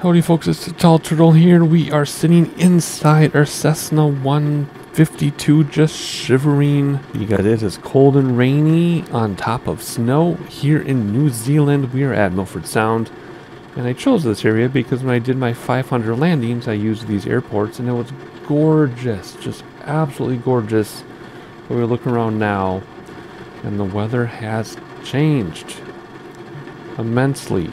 Howdy folks, it's the Tall Turtle here. We are sitting inside our Cessna 152 just shivering. You guys, it is cold and rainy on top of snow here in New Zealand. We are at Milford Sound. And I chose this area because when I did my 500 landings, I used these airports and it was gorgeous. Just absolutely gorgeous. But we're looking around now and the weather has changed immensely.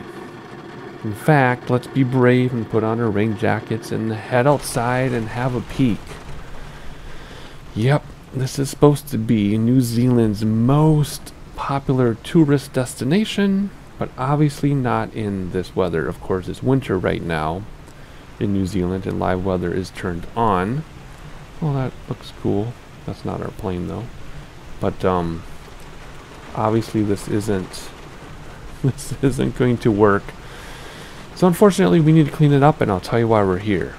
In fact, let's be brave and put on our rain jackets and head outside and have a peek. Yep, this is supposed to be New Zealand's most popular tourist destination, but obviously not in this weather. Of course, it's winter right now in New Zealand and live weather is turned on. Well, that looks cool. That's not our plane though. But obviously this isn't going to work. So unfortunately we need to clean it up, and I'll tell you why we're here.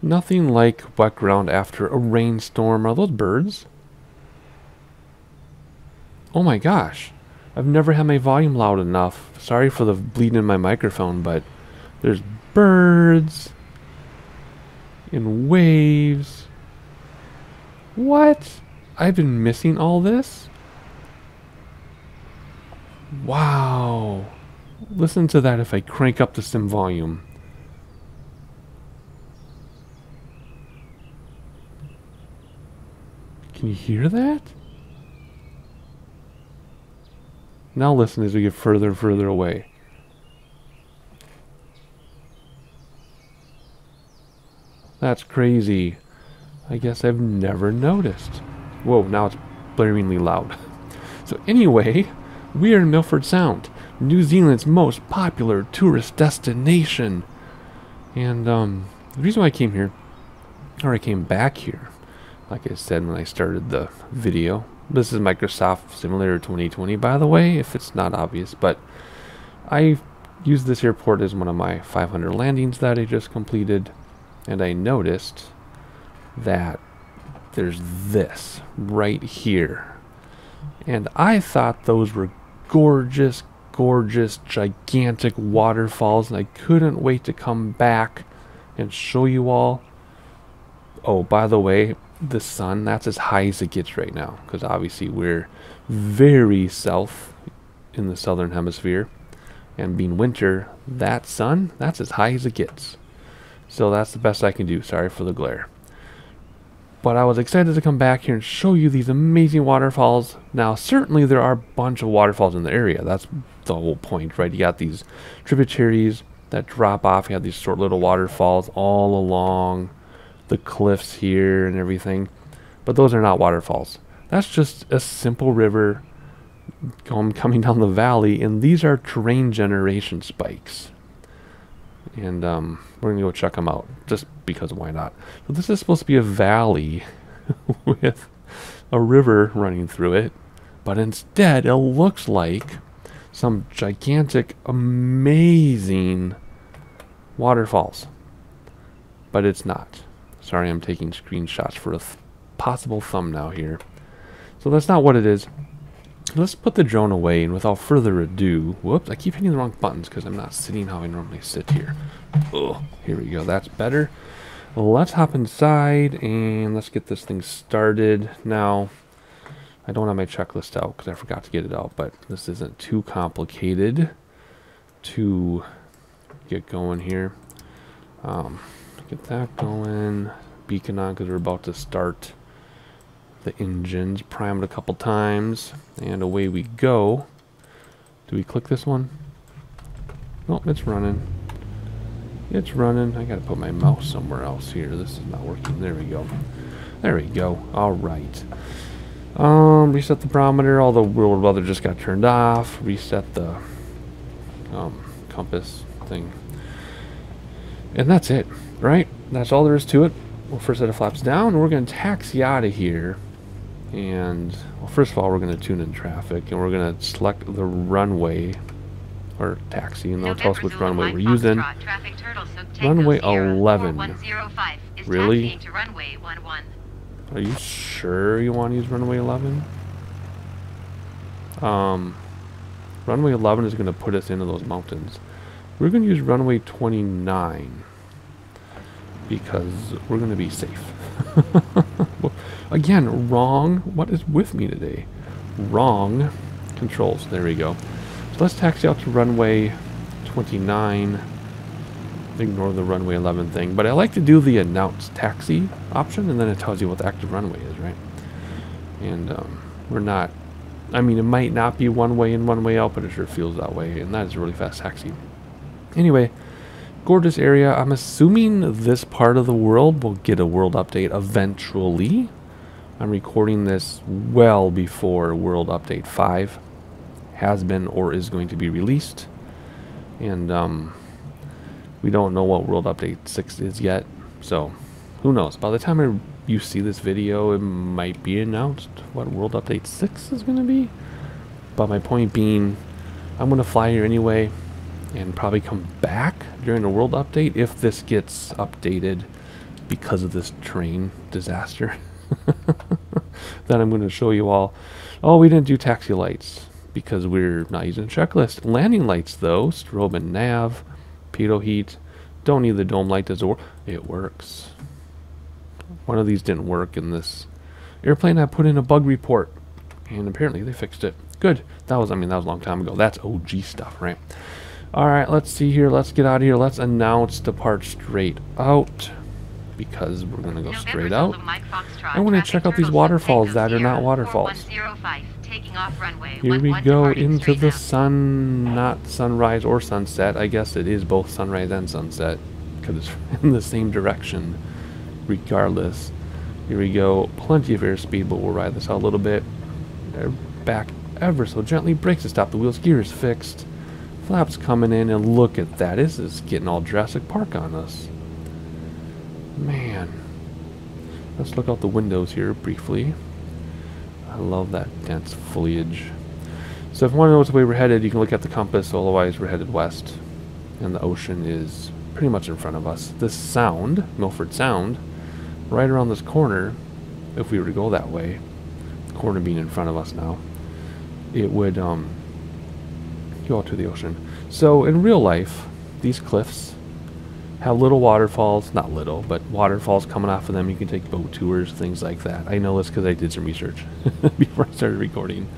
Nothing like wet ground after a rainstorm. Are those birds? Oh my gosh. I've never had my volume loud enough. Sorry for the bleeding in my microphone, but there's birds and waves. What? I've been missing all this? Wow. Listen to that if I crank up the sim volume. Can you hear that? Now listen as we get further and further away. That's crazy. I guess I've never noticed. Whoa, now it's blaringly loud. So anyway, we are in Milford Sound, New Zealand's most popular tourist destination. And the reason why I came here, or I came back here, like I said when I started the video, this is Microsoft Simulator 2020, by the way, if it's not obvious, but I used this airport as one of my 500 landings that I just completed, and I noticed that there's this right here. And I thought those were gorgeous, gigantic waterfalls, and I couldn't wait to come back and show you all. Oh, by the way, the sun, that's as high as it gets right now, because obviously we're very south in the southern hemisphere, and being winter, that sun, that's as high as it gets. So that's the best I can do. Sorry for the glare. But I was excited to come back here and show you these amazing waterfalls. Now, certainly there are a bunch of waterfalls in the area. That's the whole point, right? You got these tributaries that drop off. You have these short little waterfalls all along the cliffs here and everything. But those are not waterfalls. That's just a simple river coming down the valley. And these are terrain generation spikes. And we're going to go check them out, just because why not. So this is supposed to be a valley with a river running through it, but instead it looks like some gigantic, amazing waterfalls. But it's not. Sorry, I'm taking screenshots for a possible thumbnail here. So that's not what it is. Let's put the drone away, and without further ado, whoops, I keep hitting the wrong buttons because I'm not sitting how I normally sit here. Oh, here we go, that's better. Let's hop inside and let's get this thing started. Now, I don't have my checklist out because I forgot to get it out, but this isn't too complicated to get going here. Get that going, beacon on because we're about to start the engines, primed a couple times, and away we go. Do we click this one? Oh, it's running. It's running. I gotta put my mouse somewhere else here. This is not working. There we go. There we go. All right. Reset the barometer. All the world weather just got turned off. Reset the compass thing. And that's it, right? That's all there is to it. We'll first set the flaps down. We're gonna taxi out of here. And well, first of all, we're going to tune in traffic, and we're going to select the runway or taxi, and they'll tell us which runway we're using. Runway 11. Really? Are you sure you want to use runway 11? Runway 11 is going to put us into those mountains. We're going to use runway 29 because we're going to be safe. Well, again, wrong. What is with me today? Wrong controls. There we go. So let's taxi out to runway 29. Ignore the runway 11 thing. But I like to do the announce taxi option, and then it tells you what the active runway is, right? And we're not... I mean, it might not be one way in, one way out, but it sure feels that way. And that is a really fast taxi. Anyway, gorgeous area. I'm assuming this part of the world will get a world update eventually. I'm recording this well before World Update 5 has been or is going to be released. And we don't know what World Update 6 is yet. So, who knows? By the time you see this video, it might be announced what World Update 6 is going to be. But my point being, I'm going to fly here anyway and probably come back during the World Update if this gets updated because of this train disaster. Then I'm going to show you all. Oh, we didn't do taxi lights because we're not using a checklist. Landing lights though, strobe and nav, pitot heat. Don't need the dome light, does it work? It works. One of these didn't work in this airplane. I put in a bug report and apparently they fixed it. Good. That was, I mean, that was a long time ago. That's OG stuff, right? Alright, let's see here. Let's get out of here. Let's announce depart straight out because we're going to go straight out. I want to check out these waterfalls that are not waterfalls. Here we go into the sun, not sunrise or sunset. I guess it is both sunrise and sunset because it's in the same direction regardless. Here we go. Plenty of airspeed, but we'll ride this out a little bit. They're back ever so gently. Brakes to stop the wheels. Gears fixed. Flaps coming in, and look at that. This is getting all Jurassic Park on us. Man. Let's look out the windows here briefly. I love that dense foliage. So if you want to know which way we're headed, you can look at the compass. Otherwise, we're headed west. And the ocean is pretty much in front of us. This sound, Milford Sound, right around this corner, if we were to go that way, the corner being in front of us now, it would go out to the ocean. So in real life, these cliffs have little waterfalls, not little, but waterfalls coming off of them. You can take boat tours, things like that. I know this because I did some research before I started recording.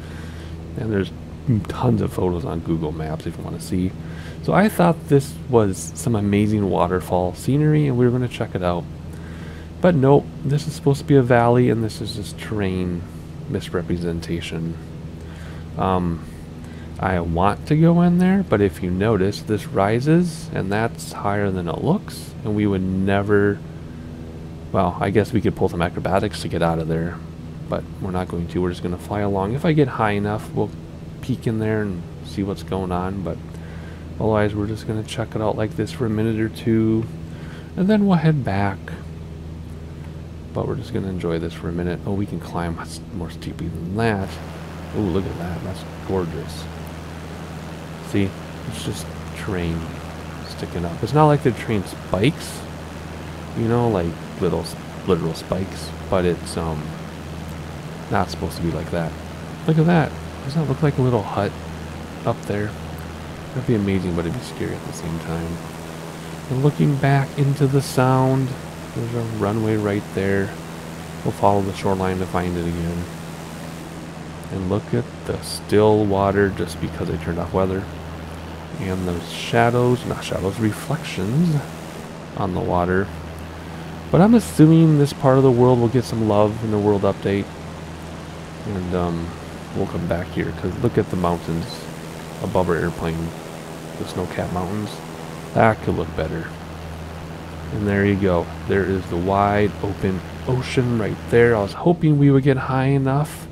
And there's tons of photos on Google Maps if you want to see. So I thought this was some amazing waterfall scenery and we were going to check it out. But nope, this is supposed to be a valley and this is just terrain misrepresentation. I want to go in there, but if you notice, this rises and that's higher than it looks, and we would never, well, I guess we could pull some acrobatics to get out of there, but we're not going to. We're just going to fly along. If I get high enough, we'll peek in there and see what's going on, but otherwise we're just going to check it out like this for a minute or two, and then we'll head back. But we're just going to enjoy this for a minute. Oh, we can climb more steeply than that. Oh, look at that. That's gorgeous. See, it's just terrain sticking up. It's not like the train spikes, you know, like little literal spikes, but it's not supposed to be like that. Look at that. Does that look like a little hut up there? That'd be amazing, but it'd be scary at the same time. And looking back into the sound, there's a runway right there. We'll follow the shoreline to find it again. And look at the still water just because I turned off weather. And those shadows, not shadows, reflections on the water. But I'm assuming this part of the world will get some love in the world update. And we'll come back here because look at the mountains above our airplane. The snow-capped mountains. That could look better. And there you go. There is the wide open ocean right there. I was hoping we would get high enough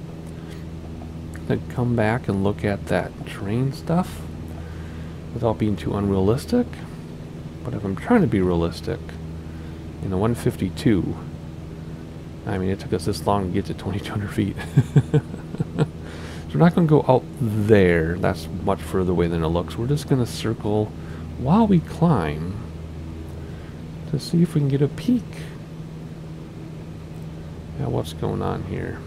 to come back and look at that train stuff without being too unrealistic. But if I'm trying to be realistic, in a 152, I mean, it took us this long to get to 2,200 feet. So we're not going to go out there. That's much further away than it looks. We're just going to circle while we climb to see if we can get a peek at what's going on here.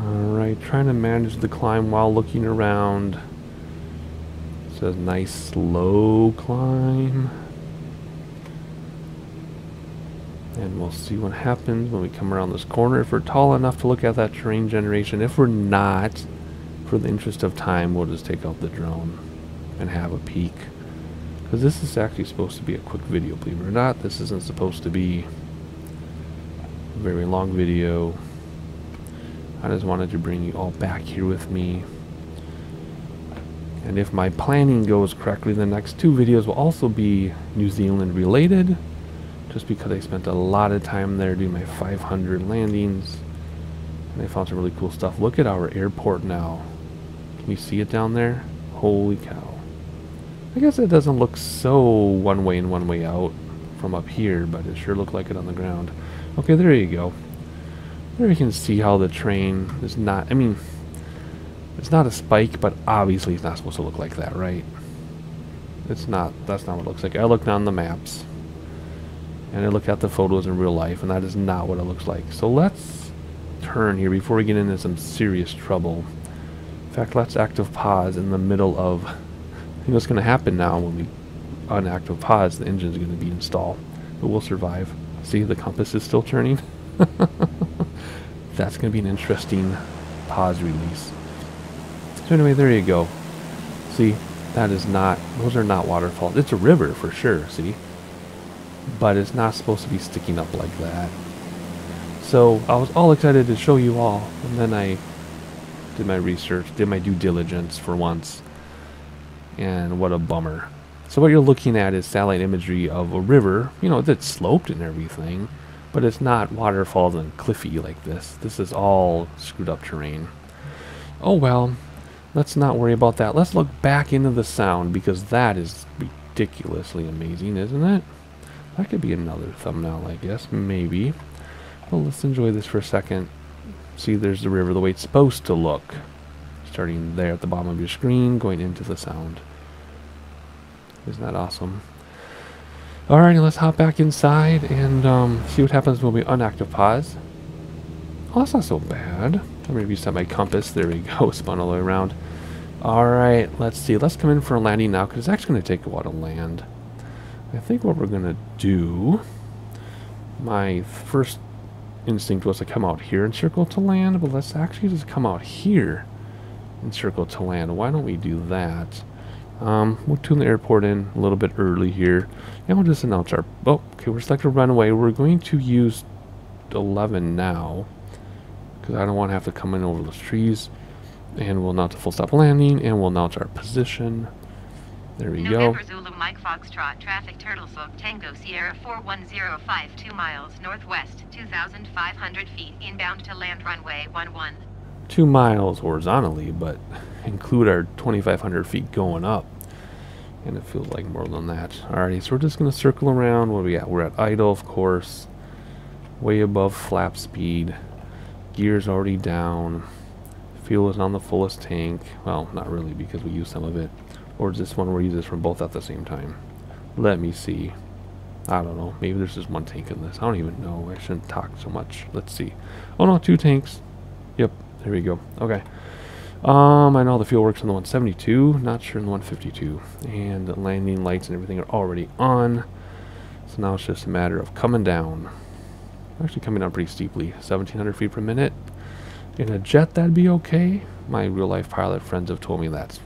Alright, trying to manage the climb while looking around. says nice slow climb. And we'll see what happens when we come around this corner. If we're tall enough to look at that terrain generation. If we're not, for the interest of time, we'll just take out the drone and have a peek. Because this is actually supposed to be a quick video, believe it or not. This isn't supposed to be a very long video. I just wanted to bring you all back here with me. And if my planning goes correctly, the next two videos will also be New Zealand related. Just because I spent a lot of time there doing my 500 landings. And I found some really cool stuff. Look at our airport now. Can you see it down there? Holy cow. I guess it doesn't look so one way in, one way out from up here, but it sure looked like it on the ground. Okay, there you go. There you can see how the train is not, I mean, it's not a spike, but obviously it's not supposed to look like that, right? It's not, that's not what it looks like. I looked on the maps, and I looked at the photos in real life, and that is not what it looks like. So let's turn here before we get into some serious trouble. In fact, let's active pause in the middle of, I think what's going to happen now when we unactive pause, the engine is going to be installed, but we'll survive. See, the compass is still turning. That's going to be an interesting pause release. So anyway, there you go. See, that is not, those are not waterfalls. It's a river for sure, see? But it's not supposed to be sticking up like that. So I was all excited to show you all, and then I did my research, did my due diligence for once, and what a bummer. So what you're looking at is satellite imagery of a river, you know, that's sloped and everything, but it's not waterfalls and cliffy like this. This is all screwed up terrain. Oh well, let's not worry about that. Let's look back into the sound, because that is ridiculously amazing, isn't it? That could be another thumbnail, I guess, maybe. Well, let's enjoy this for a second. See, there's the river the way it's supposed to look. Starting there at the bottom of your screen, going into the sound. Isn't that awesome? Alrighty, let's hop back inside and see what happens when we unactive pause. Oh, that's not so bad. I'm going to reset my compass. There we go. Spun all the way around. Alright, let's see. Let's come in for a landing now, because it's actually going to take a while to land. I think what we're going to do, my first instinct was to come out here and circle to land, but let's actually just come out here and circle to land. Why don't we do that? We'll tune the airport in a little bit early here, and we'll just announce our, oh, okay, we're selected runway. We're going to use 11 now, because I don't want to have to come in over those trees, and we'll announce a full stop landing, and we'll announce our position. There we go. November Zulu Mike Foxtrot Traffic Turtle Soak Tango Sierra 41052 2 miles northwest 2,500 feet inbound to land runway 11. 2 miles horizontally, but include our 2,500 feet going up, and it feels like more than that. Alrighty, so we're just going to circle around. What are we at? We're at idle, of course, way above flap speed. Gear's already down. Fuel is on the fullest tank. Well, not really, because we used some of it. Or is this one where we use this from both at the same time? Let me see. I don't know. Maybe there's just one tank in this. I don't even know. I shouldn't talk so much. Let's see. Oh no, 2 tanks. Yep, there we go. Okay. I know the fuel works on the 172. Not sure in the 152. And the landing lights and everything are already on. So now it's just a matter of coming down. Actually coming down pretty steeply. 1,700 feet per minute. In a jet, that'd be okay. My real life pilot friends have told me that's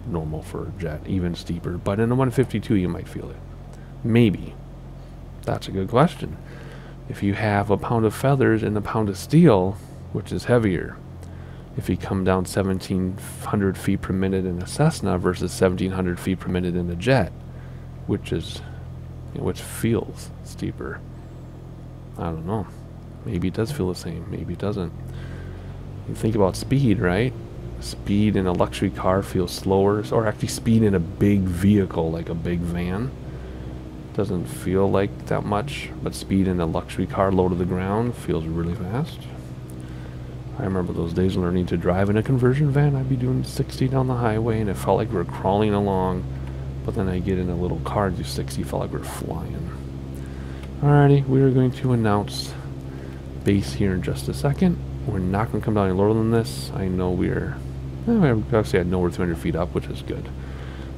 normal for a jet, even steeper, but in a 152 you might feel it. Maybe. That's a good question. If you have a pound of feathers and a pound of steel, which is heavier? If you come down 1,700 feet per minute in a Cessna versus 1,700 feet per minute in a jet, which is, you know, which feels steeper? I don't know. Maybe it does feel the same. Maybe it doesn't. You think about speed, right? Speed in a luxury car feels slower, or actually speed in a big vehicle like a big van doesn't feel like that much, but speed in a luxury car low to the ground feels really fast. I remember those days learning to drive in a conversion van. I'd be doing 60 down the highway and it felt like we were crawling along, but then I get in a little car and do 60, felt like we were flying. Alrighty, we are going to announce base here in just a second. We're not going to come down any lower than this. I know we're, actually I know we're 300 feet up, which is good.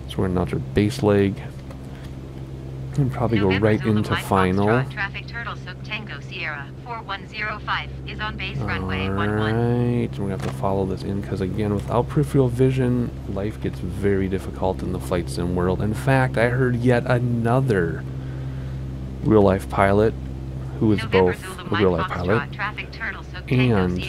So we're going to notch our base leg. And probably go right into final. Traffic Turtle Sook Tango Sierra 4105 is on base runway 11. Alright, we're going to have to follow this in because, again, without peripheral vision, life gets very difficult in the flight sim world. In fact, I heard yet another real-life pilot who is both a real-life pilot and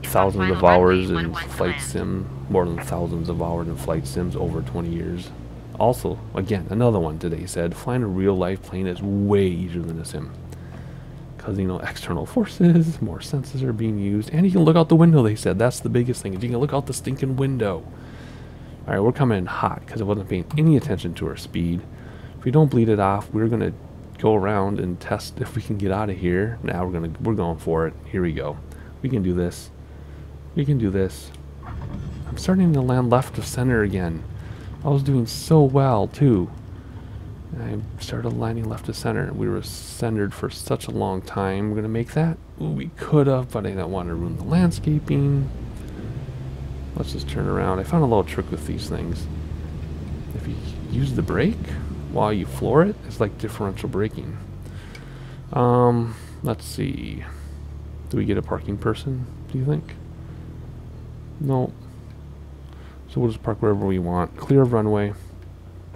thousands of hours in flight sim, more than thousands of hours in flight sims over 20 years. Also, again, another one today said flying a real-life plane is way easier than a sim. Because, you know, external forces, more senses are being used, and you can look out the window, they said. That's the biggest thing, is you can look out the stinking window. Alright, we're coming in hot because I wasn't paying any attention to our speed. If we don't bleed it off, we're going to go around and test if we can get out of here. Now we're going for it. Here we go. We can do this. We can do this. I'm starting to land left of center again. I was doing so well too. And I started landing left of center. We were centered for such a long time. We're gonna make that. Ooh, we could have, but I didn't want to ruin the landscaping. Let's just turn around. I found a little trick with these things. If you use the brake while you floor it, it's like differential braking. Let's see. Do we get a parking person, do you think? No. So we'll just park wherever we want. Clear of runway.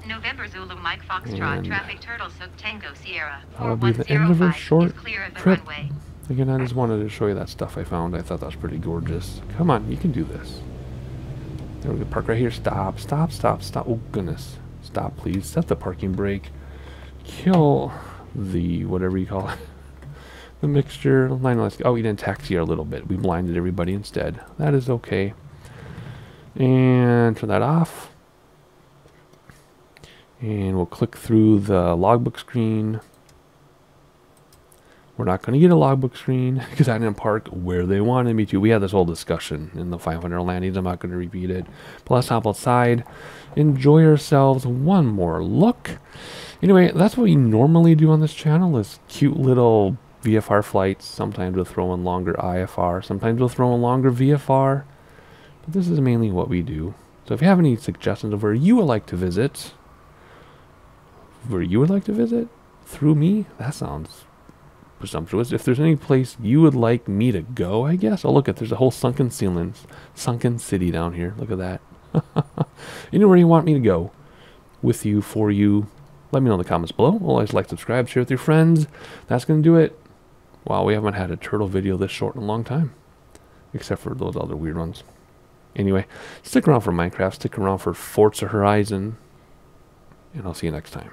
November Zulu Mike Foxtrot Traffic Turtle Sook Tango Sierra That'll be the end of our short trip. Runway. Again, I just wanted to show you that stuff I found. I thought that was pretty gorgeous. Come on, you can do this. There we go. Park right here. Stop, stop, stop, stop. Oh, goodness. Stop, please. Set the parking brake. Kill the, whatever you call it. The mixture. Oh, we didn't taxi a little bit. We blinded everybody instead. That is okay. And turn that off. And we'll click through the logbook screen. We're not going to get a logbook screen because I didn't park where they wanted me to. We had this whole discussion in the 500 landings. I'm not going to repeat it. But let's hop outside. Enjoy ourselves. One more look. Anyway, that's what we normally do on this channel, is cute little VFR flights. Sometimes we'll throw in longer IFR. Sometimes we'll throw in longer VFR. But this is mainly what we do. So if you have any suggestions of where you would like to visit, through me, that sounds presumptuous. If there's any place you would like me to go, I guess. Oh, look, there's a whole sunken city down here. Look at that. Anywhere you want me to go, with you, for you, let me know in the comments below. Always like, subscribe, share with your friends. That's going to do it. Wow, we haven't had a turtle video this short in a long time. Except for those other weird ones. Anyway, stick around for Minecraft. Stick around for Forza Horizon. And I'll see you next time.